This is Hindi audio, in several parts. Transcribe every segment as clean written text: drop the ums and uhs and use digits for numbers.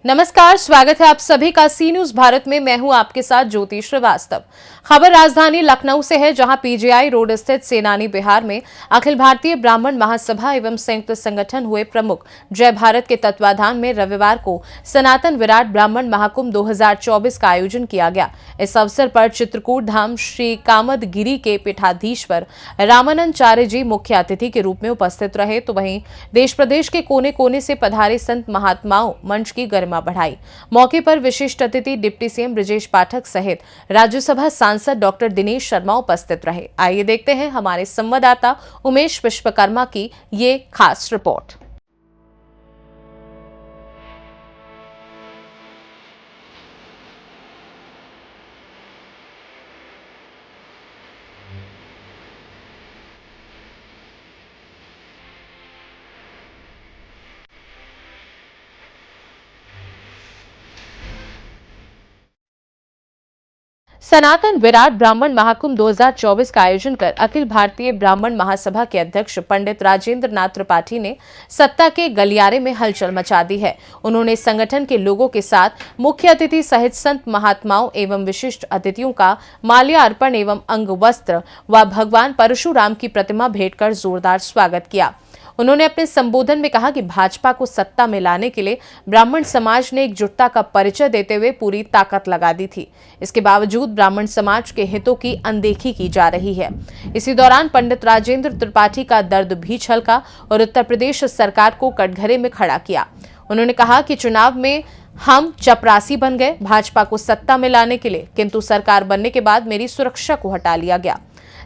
नमस्कार, स्वागत है आप सभी का सी न्यूज भारत में। मैं हूं आपके साथ ज्योति श्रीवास्तव। खबर राजधानी लखनऊ से है, जहां पीजीआई रोड स्थित सेनानी बिहार में अखिल भारतीय ब्राह्मण महासभा एवं संयुक्त संगठन हुए प्रमुख जय भारत के तत्वाधान में रविवार को सनातन विराट ब्राह्मण महाकुंभ 2024 का आयोजन किया गया। इस अवसर पर चित्रकूट धाम श्री कामदगिरी के पीठाधीश्वर रामानंदाचार्य जी मुख्य अतिथि के रूप में उपस्थित रहे, तो वहीं देश प्रदेश के कोने कोने से पधारे संत महात्माओं मंच की गरिमा बढ़ाई। मौके पर विशिष्ट अतिथि डिप्टी सीएम ब्रजेश पाठक सहित राज्यसभा सांसद डॉक्टर दिनेश शर्मा उपस्थित रहे। आइए देखते हैं हमारे संवाददाता उमेश विश्वकर्मा की ये खास रिपोर्ट। सनातन विराट ब्राह्मण महाकुंभ 2024 का आयोजन कर अखिल भारतीय ब्राह्मण महासभा के अध्यक्ष पंडित राजेंद्र नाथ त्रिपाठी ने सत्ता के गलियारे में हलचल मचा दी है। उन्होंने संगठन के लोगों के साथ मुख्य अतिथि सहित संत महात्माओं एवं विशिष्ट अतिथियों का माल्यार्पण एवं अंग वस्त्र व भगवान परशुराम की प्रतिमा भेंट कर जोरदार स्वागत किया। उन्होंने अपने संबोधन में कहा कि भाजपा को सत्ता में लाने के लिए ब्राह्मण समाज ने एकजुटता का परिचय देते हुए पूरी ताकत लगा दी थी। इसके बावजूद ब्राह्मण समाज के हितों की अनदेखी की जा रही है। इसी दौरान पंडित राजेंद्र त्रिपाठी का दर्द भी छलका और उत्तर प्रदेश सरकार को कटघरे में खड़ा किया। उन्होंने कहा कि चुनाव में हम चपरासी बन गए भाजपा को सत्ता में लाने के लिए, किंतु सरकार बनने के बाद मेरी सुरक्षा को हटा लिया गया।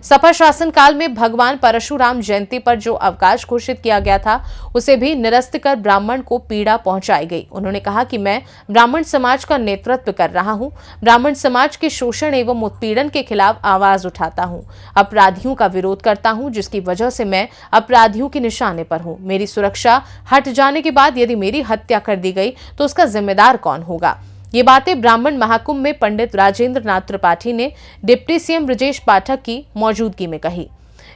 सपा शासन काल में भगवान परशुराम जयंती पर जो अवकाश घोषित किया गया था, उसे भी निरस्त कर ब्राह्मण को पीड़ा पहुंचाई गई। उन्होंने कहा कि मैं ब्राह्मण समाज का नेतृत्व कर रहा हूं, ब्राह्मण समाज के शोषण एवं उत्पीड़न के खिलाफ आवाज उठाता हूं, अपराधियों का विरोध करता हूं, जिसकी वजह से मैं अपराधियों के निशाने पर हूं। मेरी सुरक्षा हट जाने के बाद यदि मेरी हत्या कर दी गई तो उसका जिम्मेदार कौन होगा। ये बातें ब्राह्मण महाकुंभ में पंडित राजेंद्र नाथ त्रिपाठी ने डिप्टी सीएम ब्रजेश पाठक की मौजूदगी में कही।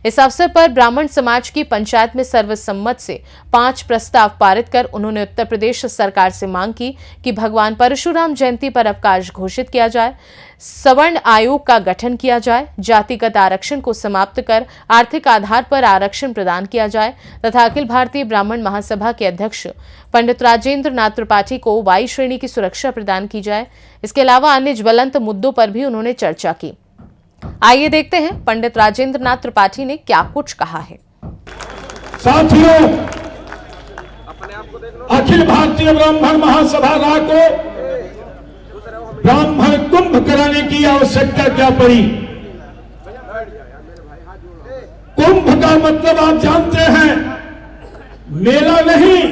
इस अवसर पर ब्राह्मण समाज की पंचायत में सर्वसम्मत से 5 प्रस्ताव पारित कर उन्होंने उत्तर प्रदेश सरकार से मांग की कि भगवान परशुराम जयंती पर अवकाश घोषित किया जाए, सवर्ण आयोग का गठन किया जाए, जातिगत आरक्षण को समाप्त कर आर्थिक आधार पर आरक्षण प्रदान किया जाए तथा अखिल भारतीय ब्राह्मण महासभा के अध्यक्ष पंडित राजेंद्र नाथ त्रिपाठी को वायु श्रेणी की सुरक्षा प्रदान की जाए। इसके अलावा अन्य ज्वलंत मुद्दों पर भी उन्होंने चर्चा की। आइए देखते हैं पंडित राजेंद्र नाथ त्रिपाठी ने क्या कुछ कहा है। साथियों, अखिल भारतीय ब्राह्मण महासभा को ब्राह्मण कुंभ कराने की आवश्यकता क्या पड़ी। कुंभ का मतलब आप जानते हैं, मेला नहीं,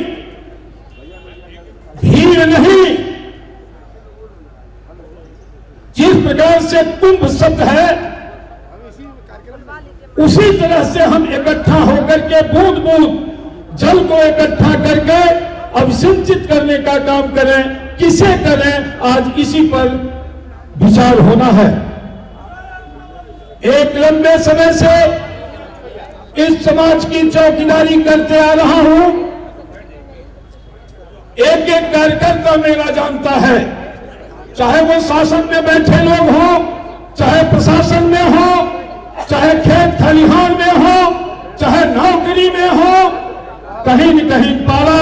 भीड़ नहीं। जिस प्रकार से कुंभ शब्द है, उसी तरह से हम इकट्ठा होकर के बूंद बूंद जल को इकट्ठा करके अभिसिंचित करने का काम करें। किसे करें, आज इसी पर विचार होना है। एक लंबे समय से इस समाज की चौकीदारी करते आ रहा हूं। एक एक कार्यकर्ता मेरा जानता है, चाहे वो शासन में बैठे लोग हो, चाहे प्रशासन में हो, चाहे खेत खलिहान में हो, चाहे नौकरी में हो, कहीं न कहीं पारा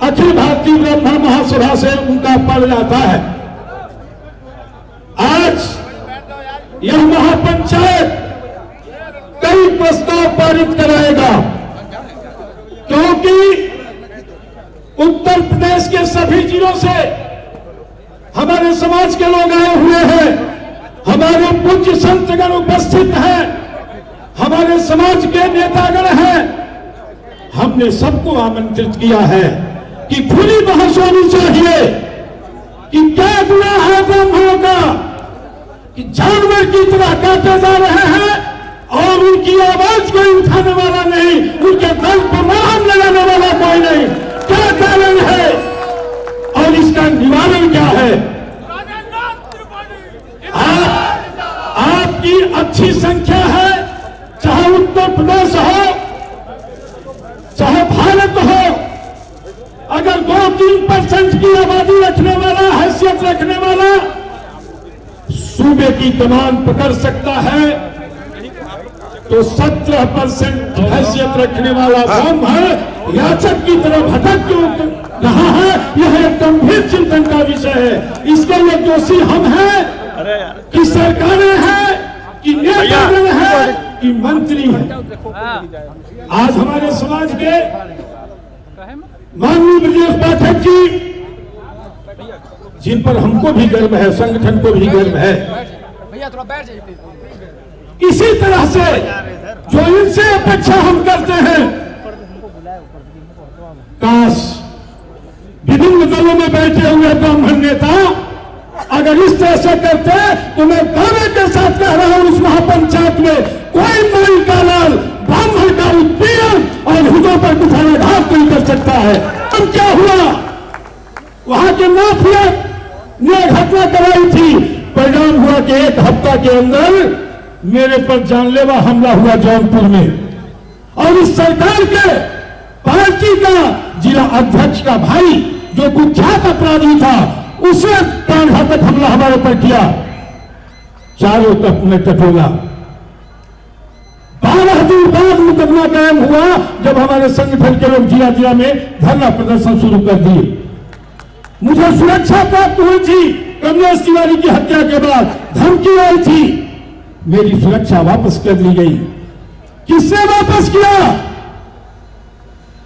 अखिल भारतीय ब्राह्मण महासभा से उनका पड़ जाता है। आज यह महापंचायत कई प्रस्ताव पारित कराएगा, क्योंकि उत्तर प्रदेश के सभी जिलों से हमारे समाज के लोग आए हुए हैं। हमारे पूज्य संतगण उपस्थित हैं, हमारे समाज के नेतागण हैं। हमने सबको आमंत्रित किया है कि खुली बहस होनी चाहिए कि क्या गुनाह है ब्राह्मणों का कि जानवर की तरह काटे जा रहे हैं और उनकी आवाज कोई उठाने वाला नहीं, उनके दल पर मरहम लगाने वाला कोई नहीं। क्या कारण है और इसका निवारण क्या है? आपकी अच्छी संख्या है, चाहे प्रदेश हो, चाहे भारत हो, अगर 2-3% की आबादी रखने वाला, हैसियत रखने वाला सूबे की कमान पकड़ सकता है, तो 17% हैसियत रखने वाला कौन है, याचक की तरफ भटक क्यों रहा है, यह एक गंभीर चिंतन का विषय है। इसके लिए दोषी हम हैं कि सरकारें हैं, कि नेतागण हैं, कि मंत्री हैं। आज हमारे समाज के माननीय ब्रजेश पाठक जी, जिन पर हमको भी गर्व है, संगठन को भी गर्व है, इसी तरह से जो इनसे अपेक्षा हम करते हैं, काश विभिन्न दलों में बैठे हुए ब्राह्मण नेता अगर इस तरह से करते, तो मैं दावे के साथ कह रहा हूं, उस महापंचायत में कोई माई का लाल ब्राह्मण का उत्पीड़न और हितों पर कुठाराघात नहीं कर सकता है। अब क्या हुआ, वहां के माफिया ने घटना कराई थी, परिणाम हुआ कि 1 हफ्ता के अंदर मेरे पर जानलेवा हमला हुआ जौनपुर में, और इस सरकार के पार्टी का जिला अध्यक्ष का भाई जो कुख्यात अपराधी था, उसे प्राणघातक हमला हमारे पर किया। चारों तरफ में टटोला। 12 दिन बाद मुकदमा कायम हुआ, जब हमारे संगठन के लोग जिला जिला में धरना प्रदर्शन शुरू कर दिए। मुझे सुरक्षा प्राप्त हुई थी, कमलेश तिवारी की हत्या के बाद धमकी आई थी, मेरी सुरक्षा वापस कर ली गई। किसने वापस किया?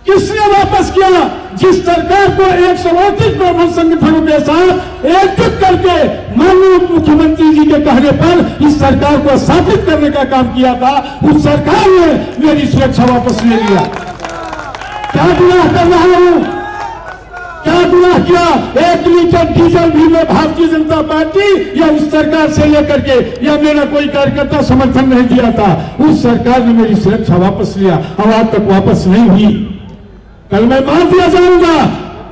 किसने वापस किया? जिस सरकार को 138 ब्राह्मण संगठनों के साथ एकजुट करके माननीय मुख्यमंत्री जी के कहने पर इस सरकार को स्थापित करने का काम किया था, उस सरकार ने मेरी सुरक्षा वापस ले लिया। क्या गुनाह कर रहा हूं? क्या गुनाह किया? 1 लीटर डीजल भी मैं भारतीय जनता पार्टी या उस सरकार से लेकर के, या मेरा कोई कार्यकर्ता समर्थन नहीं दिया था, उस सरकार ने मेरी सुरक्षा वापस लिया, और आज तक वापस नहीं हुई। कल मैं मार दिया जाऊंगा,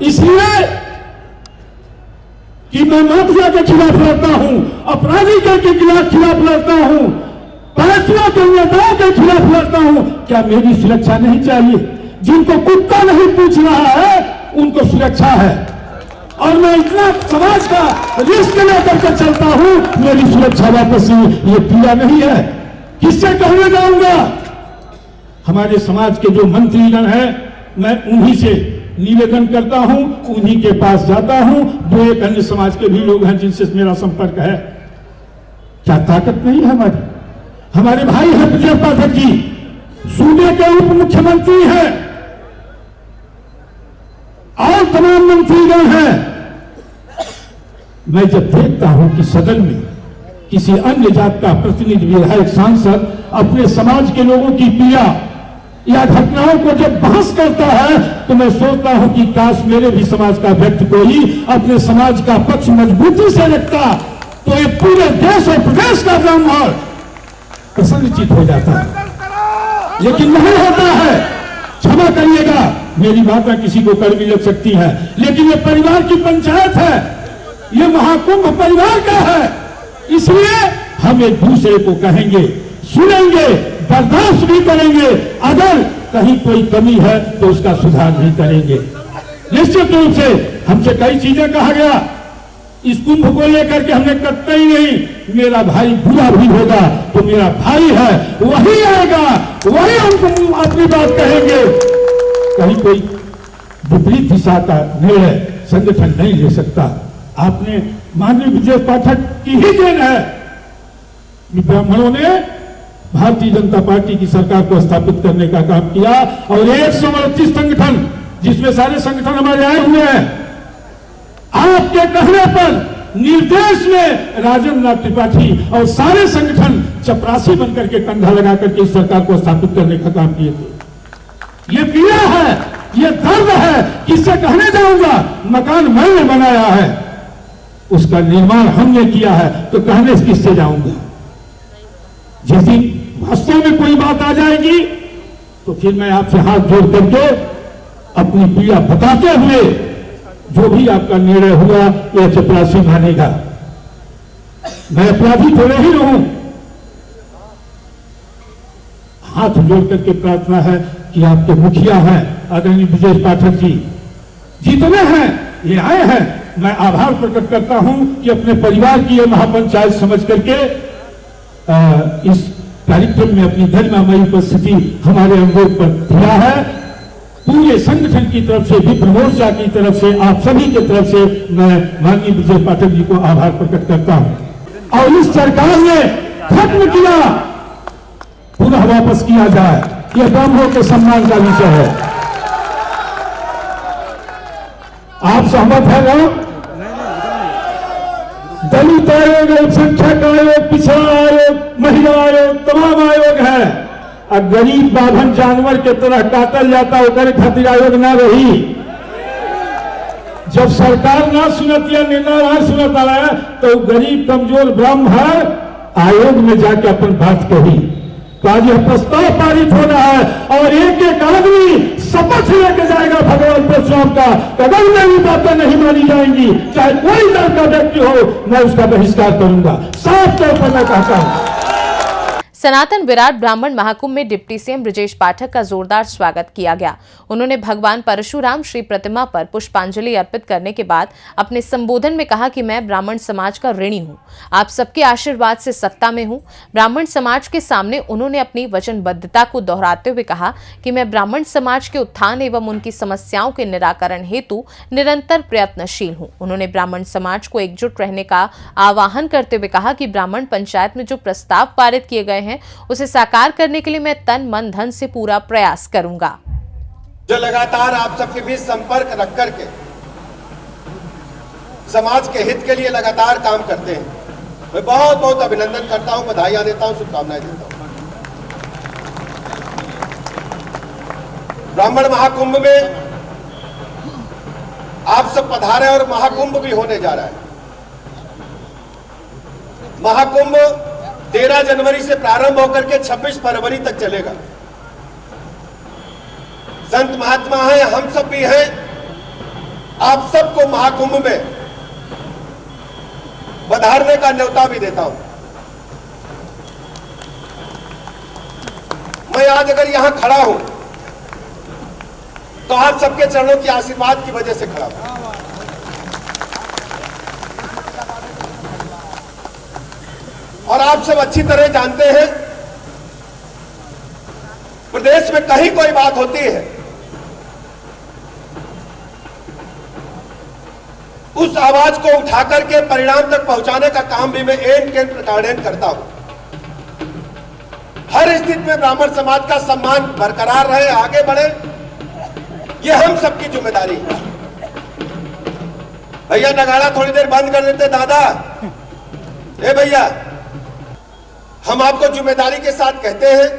इसलिए कि मैं माफिया के खिलाफ लड़ता हूं, अपराधी के खिलाफ लड़ता हूं, पार्टियों के नेताओं के खिलाफ लड़ता हूं। क्या मेरी सुरक्षा नहीं चाहिए? जिनको कुत्ता नहीं पूछ रहा है, उनको सुरक्षा है, और मैं इतना समाज का रिस्क लेकर के चलता हूं, मेरी सुरक्षा वापस ये पीड़ा नहीं है। किससे कहने जाऊंगा? हमारे समाज के जो मंत्रीगण हैं, मैं उन्हीं से निवेदन करता हूं, उन्हीं के पास जाता हूं। 2-1 अन्य समाज के भी लोग हैं जिनसे मेरा संपर्क है। क्या ताकत नहीं है हमारी? हमारे भाई हैं ब्रजेश पाठक जी, सूबे के उप मुख्यमंत्री हैं, और तमाम मंत्रीगण हैं। मैं जब देखता हूं कि सदन में किसी अन्य जात का प्रतिनिधि, विधायक, सांसद अपने समाज के लोगों की पीड़ा या घटनाओं को जब बहस करता है, तो मैं सोचता हूं कि काश मेरे भी समाज का व्यक्ति कोई अपने समाज का पक्ष मजबूती से रखता, तो ये पूरे देश और प्रदेश का ब्राह्मण प्रसन्नचित हो जाता है। लेकिन नहीं होता है। क्षमा करिएगा, मेरी बातें किसी को कड़वी लग सकती है, लेकिन ये परिवार की पंचायत है, ये महाकुंभ परिवार का है, इसलिए हम एक दूसरे को कहेंगे, सुनेंगे, बर्दाश्त भी करेंगे। अगर कहीं कोई कमी है तो उसका सुधार भी करेंगे। निश्चित रूप से हमसे कई चीजें कहा गया, इस कुंभ को लेकर के हमने कतई नहीं, मेरा भाई बुरा भी होगा तो मेरा भाई है, वही आएगा, वही हमको अपनी बात कहेंगे। कहीं कोई विपरीत दिशा का निर्णय संगठन नहीं ले सकता। आपने माननीय ब्रजेश पाठक की ही देन है, ब्राह्मणों ने भारतीय जनता पार्टी की सरकार को स्थापित करने का काम किया, और 138 संगठन, जिसमें सारे संगठन हमारे आए हुए हैं, आपके कहने पर निर्देश में राजेंद्र नाथ त्रिपाठी और सारे संगठन चपरासी बनकर के कंधा लगा करके इस सरकार को स्थापित करने का काम किए थे। ये पीड़ा है, ये दर्द है, किससे कहने जाऊंगा? मकान मैंने बनाया है, उसका निर्माण हमने किया है, तो कहने किससे जाऊंगा? जिस दिन वास्तव में कोई बात आ जाएगी, तो फिर मैं आपसे हाथ जोड़ करके अपनी पीड़ा बताते हुए जो भी आपका निर्णय हुआ यह चपरासी मानेगा। मैं अपराधी तो नहीं रहूं, हाथ जोड़ करके प्रार्थना है कि आपके मुखिया हैं आदरणीय ब्रजेश पाठक जी जितने हैं ये आए हैं, मैं आभार प्रकट करता हूं कि अपने परिवार की ये महापंचायत समझ करके इस कार्यक्रम में अपनी धर्ममयी उपस्थिति हमारे अनुरोध पर दिया है। पूरे संगठन की तरफ से, विप्र मोर्चा की तरफ से, आप सभी की तरफ से मैं माननीय ब्रजेश पाठक जी को आभार प्रकट करता हूं। और इस सरकार ने खत्म किया, पुनः वापस किया जाए, यह ब्राह्मणों के सम्मान का विषय है। आप सहमत है ना? दलित आयोग, अल्पसंख्यक आयोग, पिछड़ा आयोग, महिला आयोग, तमाम आयोग है। अब गरीब बाभन जानवर के तरह काटल जाता होकर खातिर आयोग ना रही। जब सरकार ना सुनत या निर्णय ना सुनत आया तो गरीब कमजोर ब्राह्मण है आयोग में जाके अपन बात कही। तो आज यह प्रस्ताव पारित हो रहा है और एक एक आदमी शपथ लेके जाएगा भगवान परशुराम का, अगर मेरी बातें नहीं मानी जाएंगी, चाहे कोई दल का व्यक्ति हो, मैं उसका बहिष्कार करूंगा। साफ तौर पर मैं कहता हूं। सनातन विराट ब्राह्मण महाकुंभ में डिप्टी सीएम ब्रजेश पाठक का जोरदार स्वागत किया गया। उन्होंने भगवान परशुराम श्री प्रतिमा पर पुष्पांजलि अर्पित करने के बाद अपने संबोधन में कहा कि मैं ब्राह्मण समाज का ऋणी हूं, आप सबके आशीर्वाद से सत्ता में हूं। ब्राह्मण समाज के सामने उन्होंने अपनी वचनबद्धता को दोहराते हुए कहा कि मैं ब्राह्मण समाज के उत्थान एवं उनकी समस्याओं के निराकरण हेतु निरंतर प्रयत्नशील हूं। उन्होंने ब्राह्मण समाज को एकजुट रहने का आह्वान करते हुए कहा कि ब्राह्मण पंचायत में जो प्रस्ताव पारित किए गए हैं उसे साकार करने के लिए मैं तन मन धन से पूरा प्रयास करूंगा। जो लगातार आप सबके बीच संपर्क रख करके समाज के हित के लिए लगातार काम करते हैं, मैं बहुत बहुत अभिनंदन करता हूं, बधाइयां देता हूं, शुभकामनाएं देता हूं। ब्राह्मण महाकुंभ में आप सब पधारे और महाकुंभ भी होने जा रहा है। महाकुंभ 13 जनवरी से प्रारंभ होकर के 26 फरवरी तक चलेगा। संत महात्मा हैं, हम सब भी हैं, आप सबको महाकुंभ में पधारने का न्योता भी देता हूं। मैं आज अगर यहां खड़ा हूं तो आप सबके चरणों की आशीर्वाद की वजह से खड़ा हूं। और आप सब अच्छी तरह जानते हैं, प्रदेश में कहीं कोई बात होती है, उस आवाज को उठा करके परिणाम तक पहुंचाने का काम भी मैं एंड प्रकारेण करता हूं। हर स्थिति में ब्राह्मण समाज का सम्मान बरकरार रहे, आगे बढ़े, यह हम सबकी जिम्मेदारी है। भैया नगाड़ा थोड़ी देर बंद कर देते दादा। ए भैया, हम आपको जिम्मेदारी के साथ कहते हैं,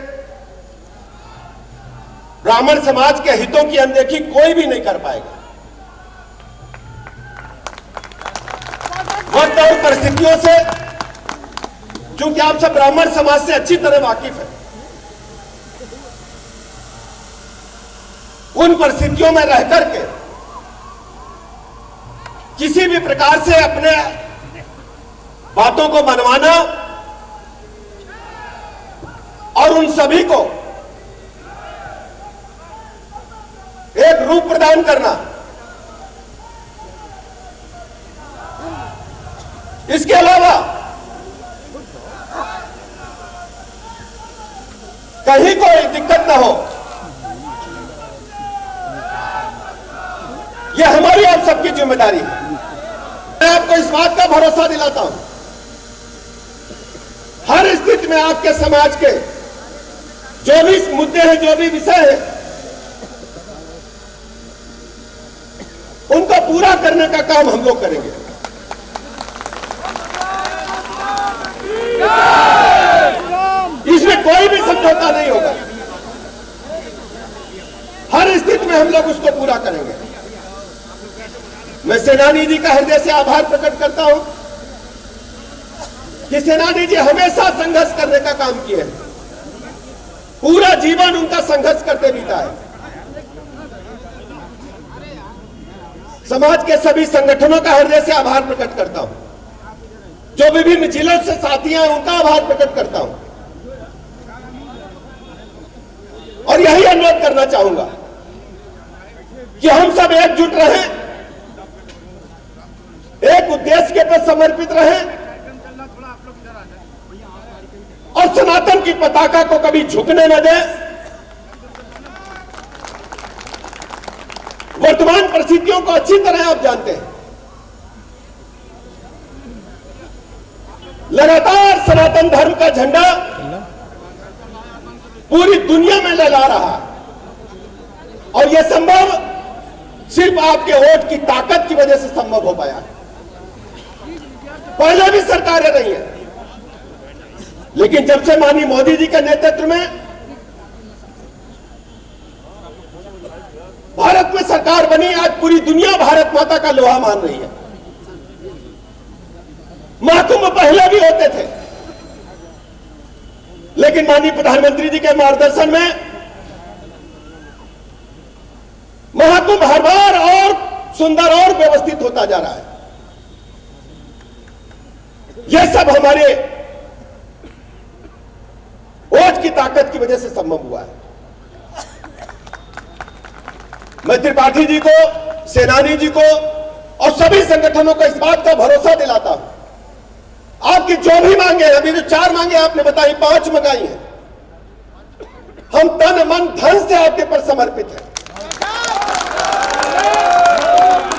ब्राह्मण समाज के हितों की अनदेखी कोई भी नहीं कर पाएगा। वक्त और परिस्थितियों से, चूंकि आप सब ब्राह्मण समाज से अच्छी तरह वाकिफ हैं, उन परिस्थितियों में रह करके किसी भी प्रकार से अपने बातों को मनवाना और उन सभी को एक रूप प्रदान करना, इसके अलावा कहीं कोई दिक्कत ना हो, यह हमारी आप सबकी जिम्मेदारी है। मैं आपको इस बात का भरोसा दिलाता हूं, हर स्थिति में आपके समाज के जो भी मुद्दे हैं, जो भी विषय है, उनको पूरा करने का काम हम लोग करेंगे। इसमें कोई भी समझौता नहीं होगा, हर स्थिति में हम लोग उसको पूरा करेंगे। मैं सेनानी जी का हृदय से आभार प्रकट करता हूं कि सेनानी जी हमेशा संघर्ष करने का काम किए हैं, पूरा जीवन उनका संघर्ष करते बीता है। समाज के सभी संगठनों का हृदय से आभार प्रकट करता हूं, जो विभिन्न जिलों से साथी हैं उनका आभार प्रकट करता हूं। और यही अनुरोध करना चाहूंगा कि हम सब एकजुट रहें, एक उद्देश्य के प्रति समर्पित रहें और सनातन की पताका को कभी झुकने न दें। वर्तमान परिस्थितियों को अच्छी तरह आप जानते हैं, लगातार सनातन धर्म का झंडा पूरी दुनिया में लहरा रहा है और यह संभव सिर्फ आपके वोट की ताकत की वजह से संभव हो पाया। पहले भी सरकारें रही हैं, लेकिन जब से माननीय मोदी जी के नेतृत्व में भारत में सरकार बनी, आज पूरी दुनिया भारत माता का लोहा मान रही है। महाकुंभ पहले भी होते थे, लेकिन माननीय प्रधानमंत्री जी के मार्गदर्शन में महाकुंभ हर बार और सुंदर और व्यवस्थित होता जा रहा है। यह सब हमारे वोट की ताकत की वजह से संभव हुआ है। मैं त्रिपाठी जी को, सेनानी जी को और सभी संगठनों को इस बात का भरोसा दिलाता हूं, आपकी जो भी मांगे हैं, अभी जो 4 मांगे आपने बताई, 5 मंगाई हैं, हम तन मन धन से आपके पर समर्पित हैं।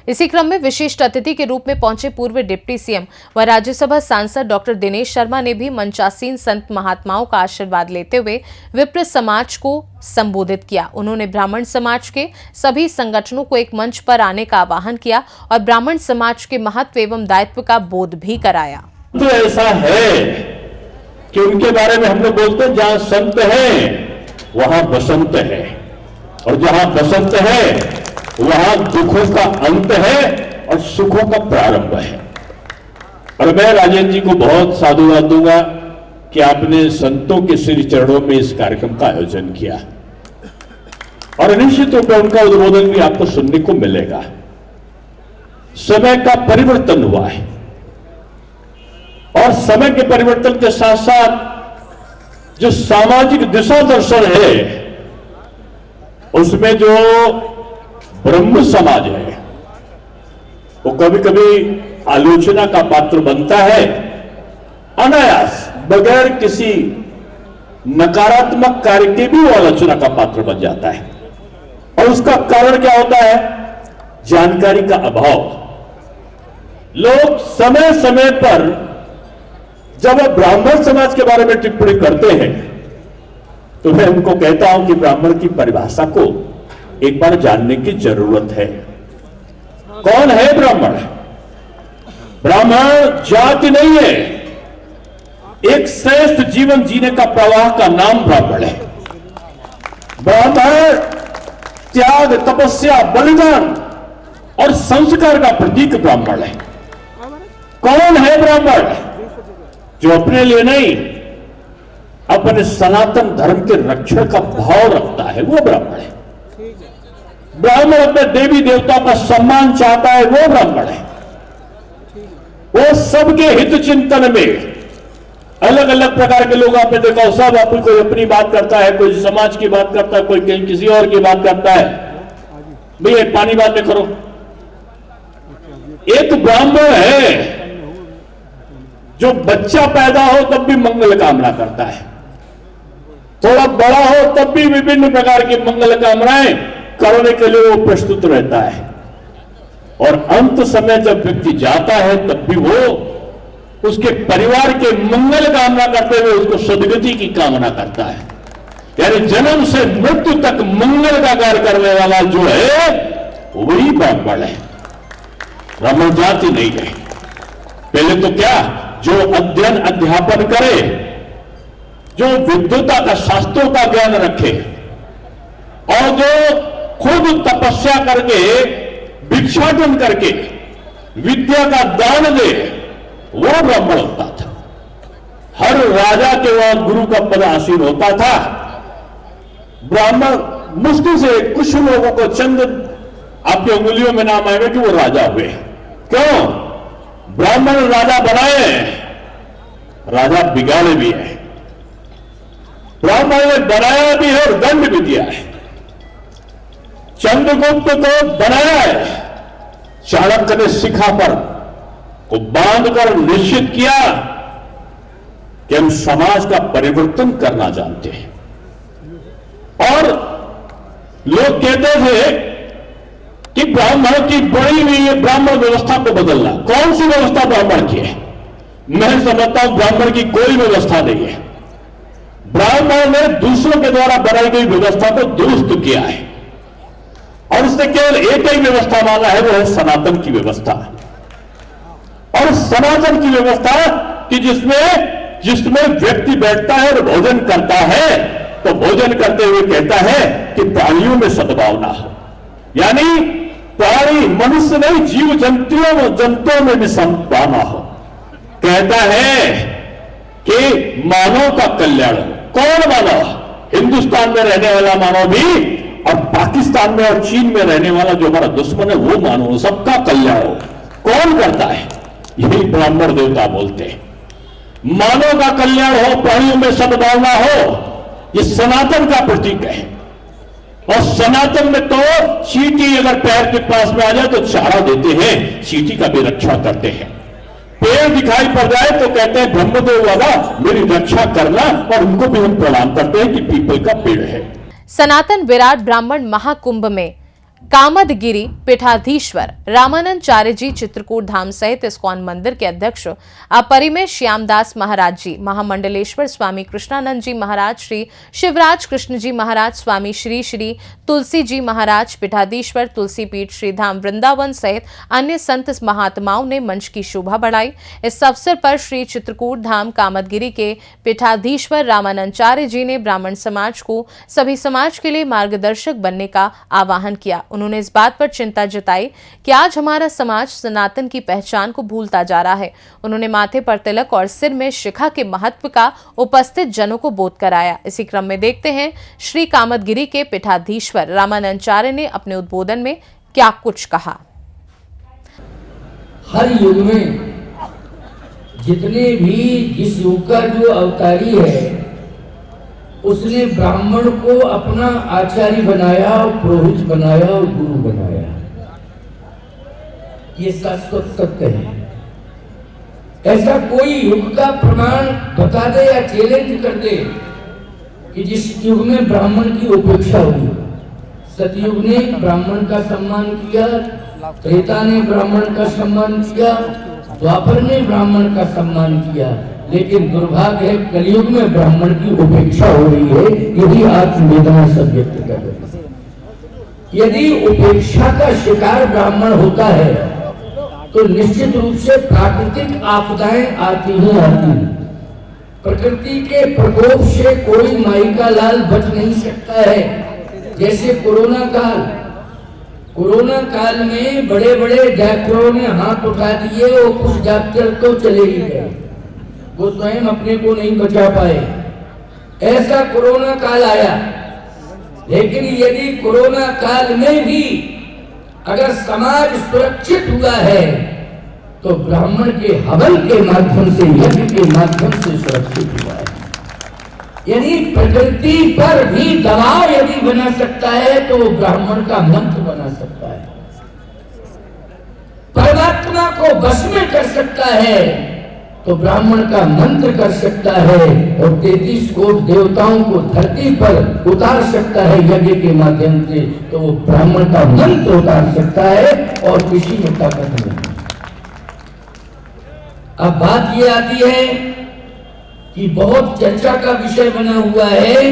इसी क्रम में विशिष्ट अतिथि के रूप में पहुंचे पूर्व डिप्टी सीएम व राज्यसभा सांसद डॉक्टर दिनेश शर्मा ने भी मंचासीन संत महात्माओं का आशीर्वाद लेते हुए विप्र समाज को संबोधित किया। उन्होंने ब्राह्मण समाज के सभी संगठनों को एक मंच पर आने का आह्वान किया और ब्राह्मण समाज के महत्व एवं दायित्व का बोध भी कराया। तो ऐसा है कि उनके बारे में हम लोग बोलते हैं, जहां संत है वहां बसंत है, और जहां बसंत है वहां दुखों का अंत है और सुखों का प्रारंभ है। और मैं राजेंद्र जी को बहुत साधुवाद दूंगा कि आपने संतों के श्री चरणों में इस कार्यक्रम का आयोजन किया, और निश्चित रूप से उनका उद्बोधन भी आपको सुनने को मिलेगा। समय का परिवर्तन हुआ है और समय के परिवर्तन के साथ साथ जो सामाजिक दिशा दर्शन है उसमें जो ब्रह्म समाज है वो कभी कभी आलोचना का पात्र बनता है, अनायास बगैर किसी नकारात्मक कार्य के भी वो आलोचना का पात्र बन जाता है। और उसका कारण क्या होता है? जानकारी का अभाव। लोग समय समय पर जब वो ब्राह्मण समाज के बारे में टिप्पणी करते हैं तो मैं उनको कहता हूं कि ब्राह्मण की परिभाषा को एक बार जानने की जरूरत है। कौन है ब्राह्मण? ब्राह्मण जाति नहीं है, एक श्रेष्ठ जीवन जीने का प्रवाह का नाम ब्राह्मण है। ब्राह्मण त्याग, तपस्या, बलिदान और संस्कार का प्रतीक ब्राह्मण है। कौन है ब्राह्मण? जो अपने लिए नहीं अपने सनातन धर्म के रक्षण का भाव रखता है, वो ब्राह्मण है। ब्राह्मण अपने देवी देवताओं का सम्मान चाहता है, वो ब्राह्मण है। वो सबके हित चिंतन में अलग अलग प्रकार के लोग आपने देखा, सब आपको कोई अपनी बात करता है, कोई समाज की बात करता है, कोई कहीं किसी और की बात करता है। भैया पानी बाद में करो। एक ब्राह्मण है जो बच्चा पैदा हो तब भी मंगल कामना करता है, थोड़ा बड़ा हो तब भी विभिन्न प्रकार की मंगल कामनाएं करने के लिए वो प्रस्तुत रहता है, और अंत समय जब व्यक्ति जाता है तब भी वो उसके परिवार के मंगल कामना करते हुए उसको सदगति की कामना करता है। यानी जन्म से मृत्यु तक मंगल का कार्य करने वाला जो है वही ब्राह्मण है, ब्राह्मण जाति नहीं है। पहले तो क्या, जो अध्ययन अध्यापन करे, जो विद्वता का, शास्त्रों का ज्ञान रखे, और जो खुद तपस्या करके, भिक्षाटन करके विद्या का दान दे, वो ब्राह्मण होता था। हर राजा के वहां गुरु का पद आसीन होता था। ब्राह्मण मुश्किल से कुछ लोगों को चंद आपकी उंगलियों में नाम आएगा कि वो राजा हुए। क्यों? ब्राह्मण राजा बनाए, राजा बिगाड़े भी है। ब्राह्मण ने बनाया भी है और दंड भी दिया है। चंद्रगुप्त को बनाया है, चाणक्य ने शिखा पर को बांधकर निश्चित किया कि हम समाज का परिवर्तन करना जानते हैं। और लोग कहते थे कि ब्राह्मण की बड़ी हुई है ब्राह्मण व्यवस्था को बदलना। कौन सी व्यवस्था ब्राह्मण की है? मैं समझता हूं ब्राह्मण की कोई व्यवस्था नहीं है। ब्राह्मण ने दूसरों के द्वारा बनाई गई व्यवस्था को दुरुस्त किया है और उसने केवल एक ही व्यवस्था माना है, वो है सनातन की व्यवस्था। और सनातन की व्यवस्था कि जिसमें व्यक्ति बैठता है और भोजन करता है तो भोजन करते हुए कहता है कि प्राणियों में सद्भावना हो, यानी प्राणी मनुष्य नहीं जीव जंतुओं में भी सद्भावना हो। कहता है कि मानव का कल्याण हो। कौन मानव? हिंदुस्तान में रहने वाला मानव भी और पाकिस्तान में और चीन में रहने वाला जो हमारा दुश्मन है वो मानव, सबका कल्याण हो। कौन करता है? यही ब्राह्मण देवता बोलते हैं। मानव का कल्याण हो, प्राणियों में सद्भावना हो, ये सनातन का प्रतीक है। और सनातन में तो चींटी अगर पैर के पास में आ जाए तो चारा देते हैं, चींटी का भी रक्षा करते हैं। पेड़ दिखाई पड़ जाए तो कहते हैं ब्रह्मदेव बाबा मेरी रक्षा करना, और उनको भी हम प्रणाम करते हैं कि पीपल का पेड़ है। सनातन विराट ब्राह्मण महाकुंभ में कामदगिरी पीठाधीश्वर रामानंदाचार्य जी चित्रकूट धाम सहित इस्कॉन मंदिर के अध्यक्ष अपरिमेय श्यामदास महाराज जी, महामंडलेश्वर स्वामी कृष्णानंद जी महाराज, श्री शिवराज कृष्ण जी महाराज, स्वामी श्री श्री तुलसी जी महाराज, पीठाधीश्वर तुलसी पीठ श्री धाम वृंदावन सहित अन्य संत महात्माओं ने मंच की शोभा बढ़ाई। इस अवसर पर श्री चित्रकूट धाम कामदगिरी के पीठाधीश्वर रामानंदाचार्य जी ने ब्राह्मण समाज को सभी समाज के लिए मार्गदर्शक बनने का आह्वान किया। उन्होंने इस बात पर चिंता जताई कि आज हमारा समाज सनातन की पहचान को भूलता जा रहा है। उन्होंने माथे पर तिलक और सिर में शिखा के महत्व का उपस्थित जनों को बोध कराया। इसी क्रम में देखते हैं श्री कामदगिरी के पीठाधीश्वर रामानंदाचार्य ने अपने उद्बोधन में क्या कुछ कहा। हर युग में जितने भी जिस युग का जो अवतारी है उसने ब्राह्मण को अपना आचार्य बनाया, पुरोहित बनाया और गुरु बनाया। ये शाश्वत सत्य है। ऐसा कोई युग का प्रमाण बता दे या चैलेंज कर दे कि जिस युग में ब्राह्मण की उपेक्षा हुई। सतयुग ने ब्राह्मण का सम्मान किया, त्रेता ने ब्राह्मण का सम्मान किया, द्वापर ने ब्राह्मण का सम्मान किया, लेकिन दुर्भाग्य है कलयुग में ब्राह्मण की उपेक्षा हो रही है। यही आत्मवेदना सब व्यक्त कर रहे हैं। यदि उपेक्षा का शिकार ब्राह्मण होता है तो निश्चित रूप से प्राकृतिक आपदाएं आती ही आती हैं। प्रकृति के प्रकोप से कोई माई का लाल बच नहीं सकता है। जैसे कोरोना काल में बड़े बड़े डॉक्टरों ने हाथ उठा दिए और कुछ डॉक्टर तो चले ही गए, वो स्वयं अपने को नहीं बचा पाए। ऐसा कोरोना काल आया। लेकिन यदि कोरोना काल में भी अगर समाज सुरक्षित हुआ है तो ब्राह्मण के हवन के माध्यम से, यज्ञ के माध्यम से सुरक्षित हुआ है। यानी प्रकृति पर भी दबाव यदि बना सकता है तो वो ब्राह्मण का मंत्र बना सकता है। परमात्मा को बस में कर सकता है तो ब्राह्मण का मंत्र कर सकता है, और 33 कोटि देवताओं को धरती पर उतार सकता है यज्ञ के माध्यम से, तो वो ब्राह्मण का मंत्र उतार सकता है और किसी में ताकत नहीं। अब बात ये आती है कि बहुत चर्चा का विषय बना हुआ है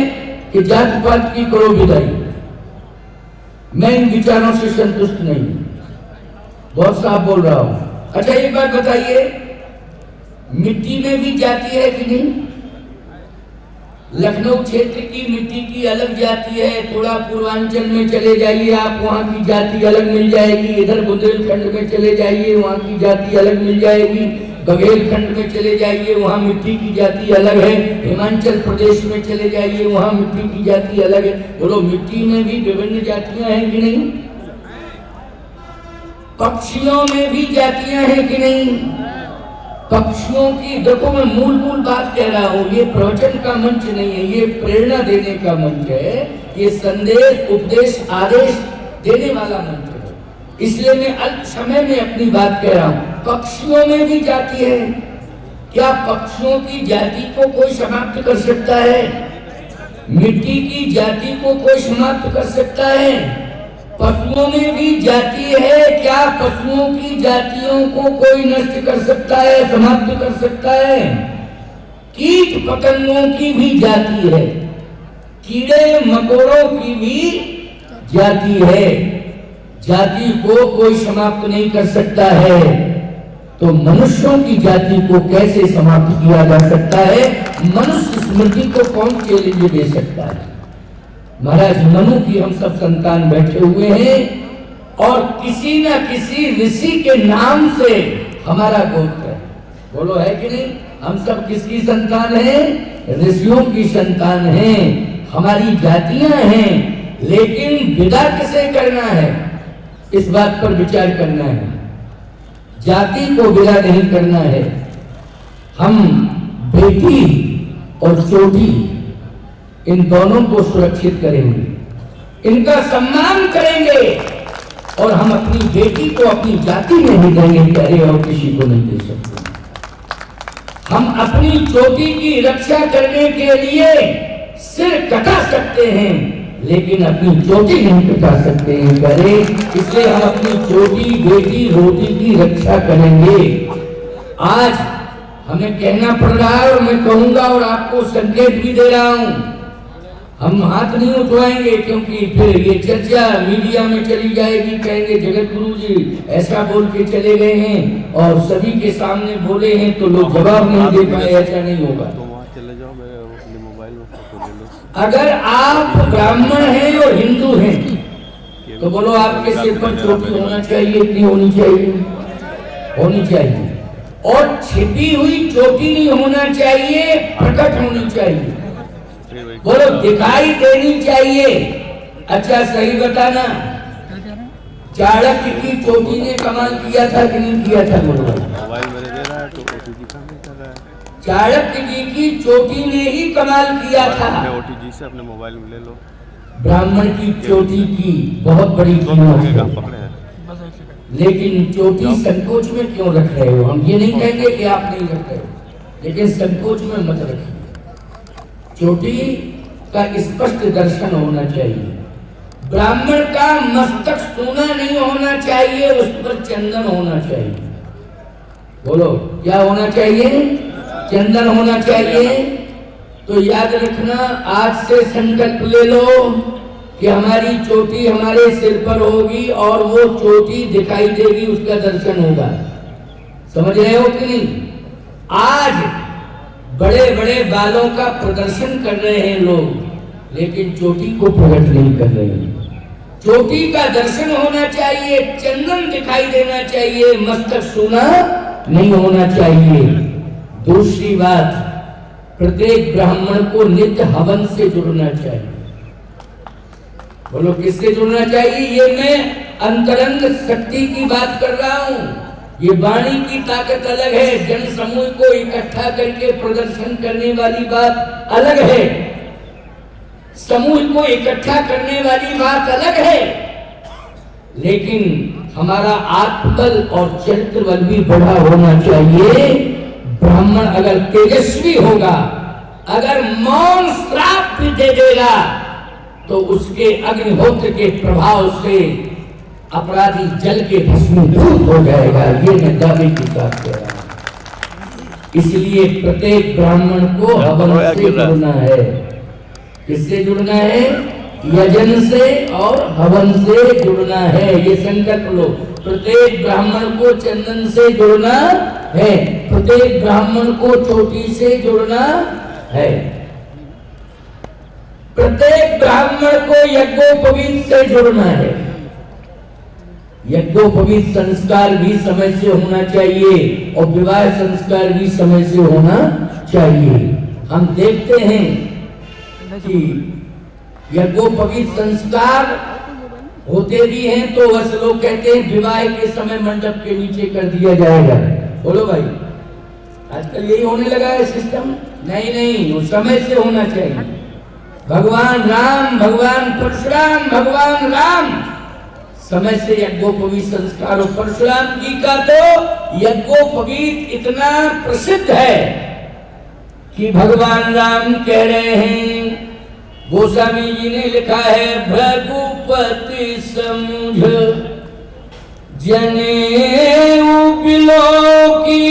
कि जात पात की करो विदाई। मैं इन विचारों से संतुष्ट नहीं, बहुत साफ बोल रहा हूं। अच्छा एक बात बताइए, मिट्टी में भी जाती है कि नहीं? लखनऊ क्षेत्र की मिट्टी की अलग जाति है, थोड़ा पूर्वांचल में चले जाइए आप, वहाँ की जाति अलग मिल जाएगी। इधर बुंदेलखंड में चले जाइए, वहाँ की जाति अलग मिल जाएगी। बघेलखंड में चले जाइए, वहाँ मिट्टी की जाति अलग है। हिमाचल प्रदेश में चले जाइए, वहाँ मिट्टी की जाति अलग है। बोलो, मिट्टी में भी विभिन्न जातियां हैं कि नहीं? पक्षियों में भी जातियां हैं कि नहीं? पक्षियों की, देखो मैं मूल बात कह रहा हूं, ये प्रवचन का मंच नहीं है, ये प्रेरणा देने का मंच है, ये संदेश उपदेश आदेश देने वाला मंच है। इसलिए मैं अल्प समय में अपनी बात कह रहा हूं। पक्षियों में भी जाति है, क्या पक्षियों की जाति को कोई समाप्त कर सकता है? मिट्टी की जाति को कोई समाप्त कर सकता है? पशुओं में भी जाति है, क्या पशुओं की जातियों को कोई नष्ट कर सकता है, समाप्त कर सकता है? कीट पतंगों की भी जाति है, कीड़े मकोड़ों की भी जाति है, जाति को कोई समाप्त नहीं कर सकता है। तो मनुष्यों की जाति को कैसे समाप्त किया जा सकता है? मनुष्य स्मृति को कौन चैलेंज दे सकता है? महाराज मनु की हम सब संतान बैठे हुए हैं और किसी न किसी ऋषि के नाम से हमारा गोत्र है। बोलो है कि नहीं? हम सब किसकी संतान हैं? ऋषियों की संतान हैं, हमारी जातियां हैं। लेकिन विदा किसे करना है, इस बात पर विचार करना है। जाति को विदा नहीं करना है। हम बेटी और चोटी इन दोनों को सुरक्षित करेंगे, इनका सम्मान करेंगे और हम अपनी बेटी को अपनी जाति में ही देंगे, प्यारे, और किसी को नहीं दे सकते। हम अपनी चोटी की रक्षा करने के लिए सिर कटा सकते हैं, लेकिन अपनी चोटी नहीं कटा सकते हैं, प्यारे। इसलिए हम अपनी चोटी, बेटी, रोटी की रक्षा करेंगे। आज हमें कहना पड़ रहा है और मैं कहूंगा और आपको संकेत भी दे रहा हूं, हम हाथ नहीं उठवाएंगे, क्योंकि फिर ये चर्चा मीडिया में चली जाएगी, कहेंगे जगत गुरु जी ऐसा बोल के चले गए हैं और सभी के सामने बोले हैं तो लोग जवाब नहीं दे पाए। ऐसा नहीं होगा। चले जाओ, मैं अपने मोबाइल में फोटो ले लो। अगर आप ब्राह्मण हैं और हिंदू हैं तो बोलो आपके सिर पर चोटी होना चाहिए, इतनी होनी चाहिए, होनी चाहिए। और छिपी हुई चोटी नहीं होना चाहिए, प्रकट होनी चाहिए। बोलो दिखाई देनी चाहिए। अच्छा सही बताना, चाणक्य की चोटी ने कमाल किया था कि नहीं किया था? बोलो। मोबाइल मेरे दे रहा है तो ओटीजी का नहीं कर रहा है। चाणक्य जी की चोटी ने ही कमाल किया था। ओटीजी से अपने मोबाइल में ले लो। ब्राह्मण की चोटी की बहुत बड़ी कीमत है, लेकिन चोटी संकोच में क्यों रख रहे हो? हम ये नहीं कहेंगे कि आप नहीं रख रहे हो, लेकिन संकोच में मत रखिए। चोटी का स्पष्ट दर्शन होना चाहिए। ब्राह्मण का मस्तक सोना नहीं होना चाहिए, उस पर चंदन होना चाहिए। बोलो क्या होना चाहिए? चंदन होना चाहिए। तो याद रखना, आज से संकल्प ले लो कि हमारी चोटी हमारे सिर पर होगी और वो चोटी दिखाई देगी, उसका दर्शन होगा। समझ रहे हो कि नहीं? आज बड़े बड़े बालों का प्रदर्शन कर रहे हैं लोग, लेकिन चोटी को प्रकट नहीं कर रहे हैं। चोटी का दर्शन होना चाहिए, चंदन दिखाई देना चाहिए, मस्तक सोना नहीं होना चाहिए। दूसरी बात, प्रत्येक ब्राह्मण को नित्य हवन से जुड़ना चाहिए। बोलो किससे जुड़ना चाहिए? ये मैं अंतरंग शक्ति की बात कर रहा हूं। ये वाणी की ताकत अलग है, जन समूह को इकट्ठा करके प्रदर्शन करने वाली बात अलग है, समूह को इकट्ठा करने वाली बात अलग है। लेकिन हमारा आत्मबल और चरित्र बल भी बड़ा होना चाहिए। ब्राह्मण अगर तेजस्वी होगा, अगर मौन श्राप भी दे देगा, तो उसके अग्निहोत्र के प्रभाव से अपराधी जल के भस्मीभूत हो जाएगा। ये मैं दावे की बात कह रहा हूं। इसलिए प्रत्येक ब्राह्मण को हवन से जुड़ना है। किससे जुड़ना है? यजन से और हवन से जुड़ना है। ये संकल्प लो। प्रत्येक ब्राह्मण को चंदन से जुड़ना है, प्रत्येक ब्राह्मण को चोटी से जुड़ना है, प्रत्येक ब्राह्मण को यज्ञोपवीत से जुड़ना है। यज्ञोपवीत संस्कार भी समय से होना चाहिए और विवाह संस्कार भी समय से होना चाहिए। हम देखते हैं कि यज्ञोपवीत संस्कार होते भी हैं तो बस लोग कहते हैं विवाह के समय मंडप के नीचे कर दिया जाएगा। बोलो भाई, आजकल यही होने लगा है सिस्टम। नहीं नहीं, वो समय से होना चाहिए। भगवान राम, भगवान परशुराम, भगवान राम समय से यज्ञोपवीत संस्कार। और परशुराम जी का तो यज्ञोपवीत इतना प्रसिद्ध है कि भगवान राम कह रहे हैं, गोस्वामी जी ने लिखा है, भृगुपति समुझ जनेऊ बिलो की,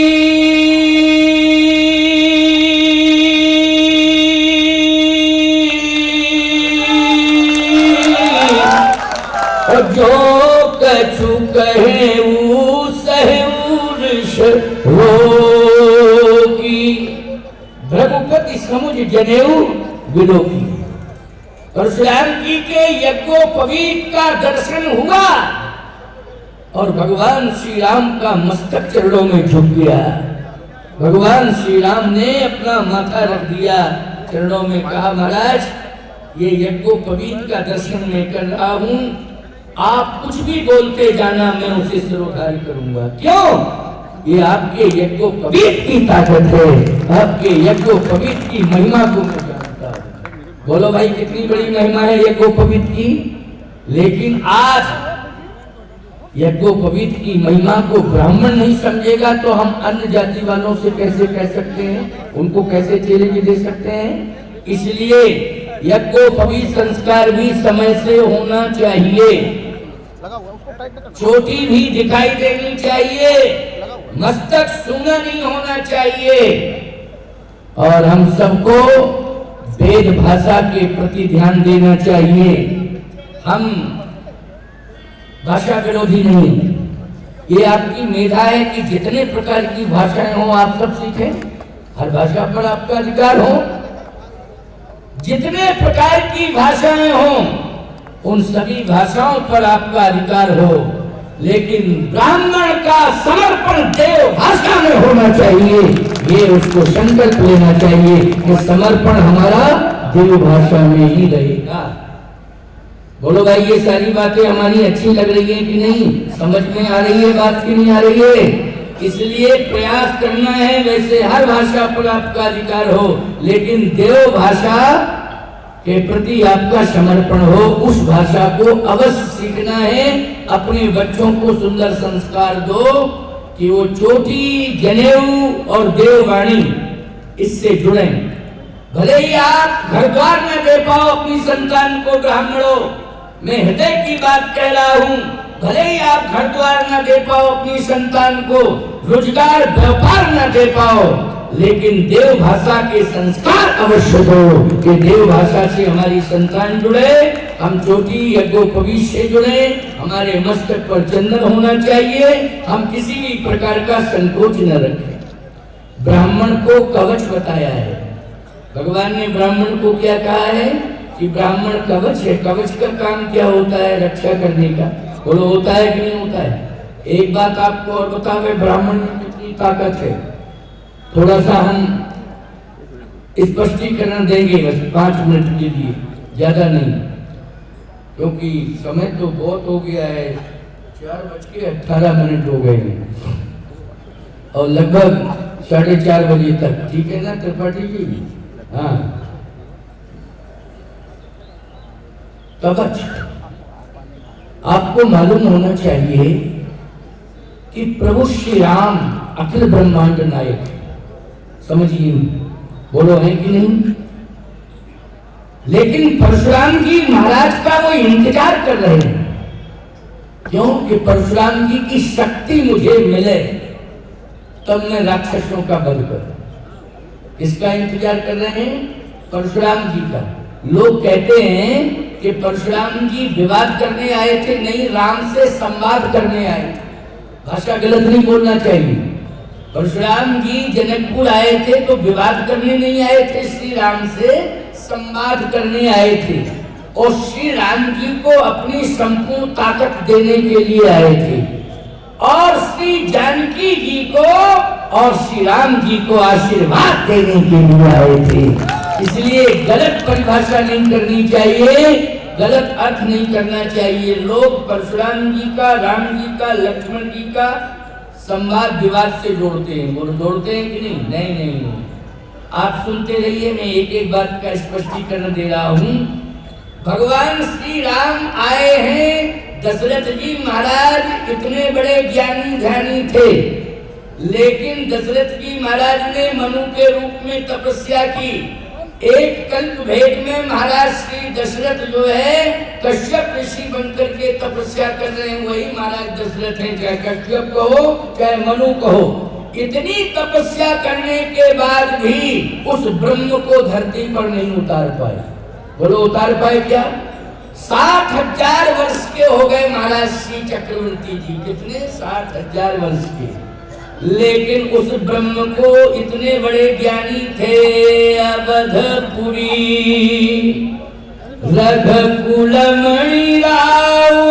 और जो कछु कहे सहूर्ष होगी। भृगुपति समुझ जनेऊ बिलो की। परशुराम जी के यज्ञोपवीत का दर्शन हुआ और भगवान श्री राम का मस्तक चरणों में झुक गया। भगवान श्री राम ने अपना माथा रख दिया चरणों में, कहा महाराज ये यज्ञोपवीत का दर्शन मैं कर रहा हूं, आप कुछ भी बोलते जाना, मैं उसे सिरोधार्य करूंगा। क्यों? ये आपके यज्ञोपवीत की ताकत है, आपके यज्ञोपवीत की महिमा को मैं जानता हूं। बोलो भाई कितनी बड़ी महिमा है यज्ञोपवीत की। लेकिन आज यज्ञोपवीत की महिमा को ब्राह्मण नहीं समझेगा तो हम अन्य जाति वालों से कैसे कह सकते हैं, उनको कैसे चेले दे सकते हैं। इसलिए यज्ञोपवीत संस्कार भी समय से होना चाहिए, चोटी भी दिखाई देनी चाहिए, मस्तक सूना नहीं होना चाहिए। और हम सबको वेद भाषा के प्रति ध्यान देना चाहिए। हम भाषा विरोधी नहीं, ये आपकी मेधा है कि जितने प्रकार की भाषाएं हो आप सब सीखें, हर भाषा पर आपका अधिकार हो। जितने प्रकार की भाषाएं हो उन सभी भाषाओं पर आपका अधिकार हो, लेकिन ब्राह्मण का समर्पण देव भाषा में होना चाहिए। ये उसको संकल्प लेना चाहिए कि समर्पण हमारा देव भाषा में ही रहेगा। बोलो भाई ये सारी बातें हमारी अच्छी लग रही है कि नहीं, समझ में आ रही है बात की नहीं आ रही है? इसलिए प्रयास करना है, वैसे हर भाषा पर आपका अधिकार हो, लेकिन देव भाषा के प्रति आपका समर्पण हो। उस भाषा को अवश्य सीखना है। अपने बच्चों को सुंदर संस्कार दो कि वो चोटी, जनेऊ और देववाणी इससे जुड़े। भले ही आप घर द्वार न दे पाओ अपनी संतान को ब्राह्मणों, मैं हृदय की बात कह रहा हूँ, भले ही आप घर द्वार न दे पाओ अपनी संतान को, रोजगार व्यापार न दे पाओ, लेकिन देव भाषा के संस्कार अवश्य दो कि देव भाषा से हमारी संतान जुड़े, हम चोटी यज्ञोपवीत से जुड़े, हमारे मस्तक पर चंदन होना चाहिए, हम किसी भी प्रकार का संकोच न रखें। ब्राह्मण को कवच बताया है, भगवान ने ब्राह्मण को क्या कहा है कि ब्राह्मण कवच है। कवच का काम क्या होता है? रक्षा करने का। बोलो होता है कि नहीं होता है? एक बात आपको और बतावे, ब्राह्मण में कितनी ताकत है, थोड़ा सा हम स्पष्टीकरण देंगे बस 5 मिनट के लिए, ज्यादा नहीं, क्योंकि समय तो बहुत हो गया है, 4:18 हो गए हैं और लगभग 4:30 बजे तक। ठीक है ना त्रिपाठी जी? हाँ, कवच आपको मालूम होना चाहिए कि प्रभु श्री राम अखिल ब्रह्मांड नायक, समझिए, बोलो है कि नहीं? लेकिन परशुराम जी महाराज का वो इंतजार कर रहे हैं, क्यों कि परशुराम जी की शक्ति मुझे मिले तब मैं राक्षसों का वध करूं। किसका इंतजार कर रहे हैं? परशुराम जी का। लोग कहते हैं कि परशुराम जी विवाद करने आए थे, नहीं, राम से संवाद करने आए थे। भाषा गलत नहीं बोलना चाहिए। परशुराम जी जनकपुर आए थे तो विवाद करने नहीं आए थे, श्री राम से संवाद करने आए थे और श्री राम जी को अपनी संपूर्ण ताकत देने के लिए आए थे और श्री जानकी जी को और श्री राम जी को आशीर्वाद देने के लिए आए थे। इसलिए गलत परिभाषा नहीं करनी चाहिए, गलत अर्थ नहीं करना चाहिए। लोग परशुराम जी का, राम जी का, लक्ष्मण जी का संवाद विवाद से जोड़ते हैं। वो जोड़ते हैं कि नहीं? नहीं नहीं नहीं। आप सुनते रहिए, मैं एक एक बात का स्पष्टीकरण दे रहा हूँ। भगवान श्री राम आए हैं, दशरथ जी महाराज इतने बड़े ज्ञानी ध्यानी थे, लेकिन दशरथ जी महाराज ने मनु के रूप में तपस्या की। एक कल्प भेद में महाराज श्री दशरथ जो है कश्यप ऋषि बनकर के तपस्या कर रहे हैं, वही महाराज दशरथ हैं, चाहे कश्यप कहो चाहे मनु कहो। इतनी तपस्या करने के बाद भी उस ब्रह्म को धरती पर नहीं उतार पाए। बोलो उतार पाए क्या? 60,000 वर्ष के हो गए महाराज श्री चक्रवर्ती जी। कितने? 60,000 वर्ष के। लेकिन उस ब्रह्म को इतने बड़े ज्ञानी थे। अवधपुरी रघुकुल मणि राऊ,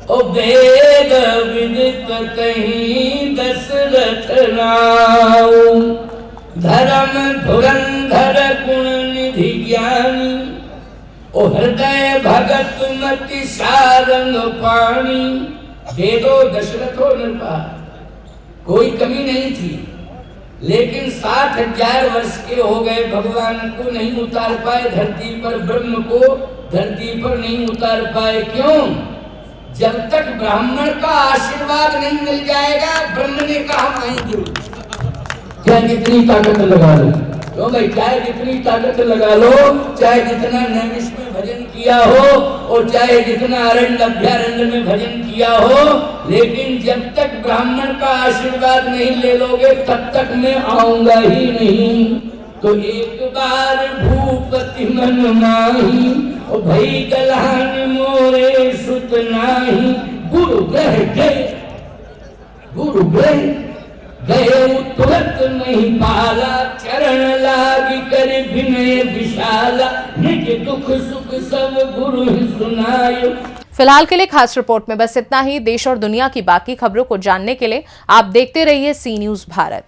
ओ वेद विदित कहीं दशरथ राऊ। धर्म धुरंधर गुण निधि ज्ञानी, ओ हृदय भगत मति सारंग पाणी। वेदो दशरथो नृपा, कोई कमी नहीं थी, लेकिन 60,000 वर्ष के हो गए, भगवान को नहीं उतार पाए धरती पर, ब्रह्म को धरती पर नहीं उतार पाए। क्यों? जब तक ब्राह्मण का आशीर्वाद नहीं मिल जाएगा, ब्रह्म ने कहा हम आएंगे। चाहे जितनी ताकत लगा लो, तो भाई चाहे जितनी ताकत लगा लो, चाहे जितना नैमिष में भजन किया हो और चाहे जितना अरण्य अभ्यारण्य में भजन किया हो, लेकिन जब तक ब्राह्मण का आशीर्वाद नहीं ले लोगे तब तक मैं आऊंगा ही नहीं। तो एक बार भूपति मन माही, ओ भई गलहान मोरे सुत नाही। गुरु ग्रह गए, गुरु ग्रह गए तुरंत नहीं पाला, चरण लागी कर विनय विशाला। निज दुख सुख सब गुरु ही सुनायो। फिलहाल के लिए खास रिपोर्ट में बस इतना ही। देश और दुनिया की बाकी खबरों को जानने के लिए आप देखते रहिए सी न्यूज़ भारत।